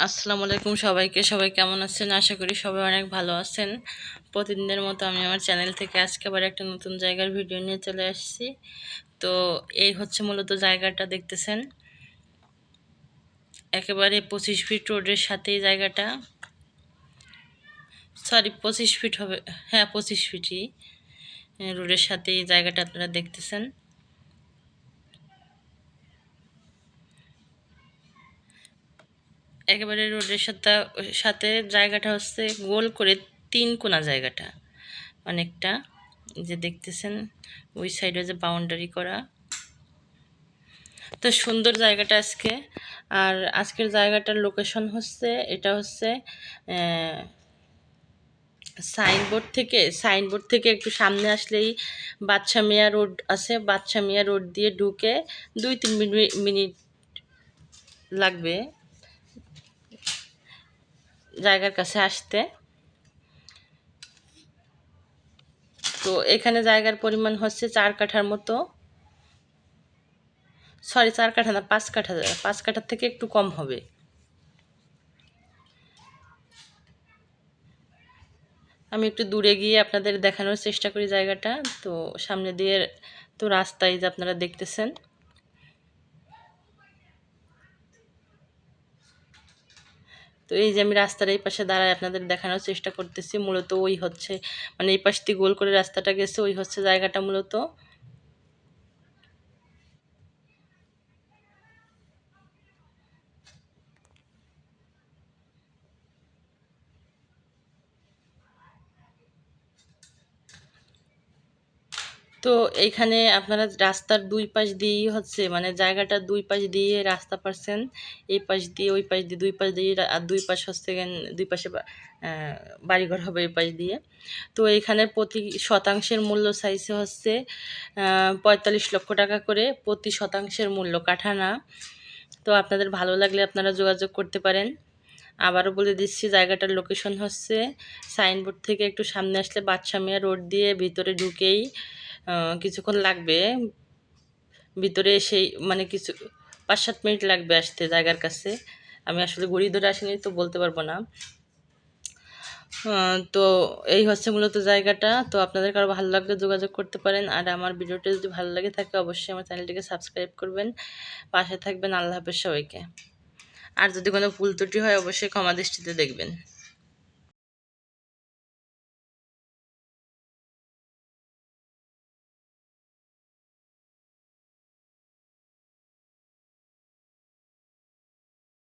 আসসালামু আলাইকুম সবাইকে। সবাই কেমন আছেন? আশা করি সবাই অনেক ভালো আছেন। প্রতিদিনের মতো আমি আমার চ্যানেল থেকে আজকে আবার একটা নতুন জায়গার ভিডিও নিয়ে চলে আসছি। তো এই হচ্ছে মূলত জায়গাটা দেখতেছেন, একেবারে 25 ফিট রোডের সাথেই জায়গাটা। সরি, 25 ফিট হবে, হ্যাঁ 25 ফিটই রোডের সাথেই জায়গাটা আপনারা দেখতেছেন। একেবারে রোডের সাথে সাথে জায়গাটা হচ্ছে গোল করে 3 কোণা জায়গাটা অনেকটা, যে দেখতেছেন ওই সাইডে যে বাউন্ডারি করা। তো সুন্দর জায়গাটা আজকে। আর আজকের জায়গাটার লোকেশন হচ্ছে, এটা হচ্ছে সাইনবোর্ড থেকে একটু সামনে আসলেই বাদশা মিয়া রোড আছে। বাদশা মিয়া রোড দিয়ে ঢুকে 2-3 মিনিট লাগবে জায়গার কাছে আসতে। তো এখানে জায়গার পরিমাণ হচ্ছে 4 কাঠার মতো। সরি, 4 কাঠা না, 5 কাঠা। 5 কাঠার থেকে একটু কম হবে। আমি একটু দূরে গিয়ে আপনাদের দেখানোর চেষ্টা করি জায়গাটা। তো সামনে দিয়ে তো রাস্তায় যে আপনারা দেখতেছেন, তো এই যে আমি রাস্তার এই পাশে দাঁড়ায় আপনাদের দেখানোর চেষ্টা করতেছি। মূলত ওই হচ্ছে, মানে এই পাশ দিয়ে গোল করে রাস্তাটা গেছে, ওই হচ্ছে জায়গাটা মূলত। তো এইখানে আপনারা রাস্তার 2 পাশ দিয়েই হচ্ছে, মানে জায়গাটার 2 পাশ দিয়ে রাস্তা পাচ্ছেন। এই পাশ দিয়ে, ওই পাশ দিয়ে, 2 পাশ দিয়ে, আর 2 পাশ হচ্ছে 2 পাশে বাড়িঘর হবে এই পাশ দিয়ে। তো এইখানে প্রতি শতাংশের মূল্য চাইছে হচ্ছে 45 লক্ষ টাকা করে, প্রতি শতাংশের মূল্য, কাঠা না। তো আপনাদের ভালো লাগলে আপনারা যোগাযোগ করতে পারেন। আবারও বলে দিচ্ছি, জায়গাটার লোকেশন হচ্ছে সাইনবোর্ড থেকে একটু সামনে আসলে বাদশা মিয়া রোড দিয়ে ভিতরে ঢুকেই কিছুক্ষণ লাগবে। ভিতরে এসেই মানে কিছু 5-7 মিনিট লাগবে আসতে জায়গার কাছে। আমি আসলে ঘড়ি ধরে আসিনি তো বলতে পারবো না। তো এই হচ্ছে মূলত জায়গাটা। তো আপনাদের কারো ভালো লাগলে যোগাযোগ করতে পারেন। আর আমার ভিডিওটা যদি ভালো লাগে থাকে অবশ্যই আমার চ্যানেলটিকে সাবস্ক্রাইব করবেন, পাশে থাকবেন। আল্লাহ হাফেজ সবাইকে। আর যদি কোনো ভুল ত্রুটি হয় অবশ্যই ক্ষমা দৃষ্টিতে দেখবেন।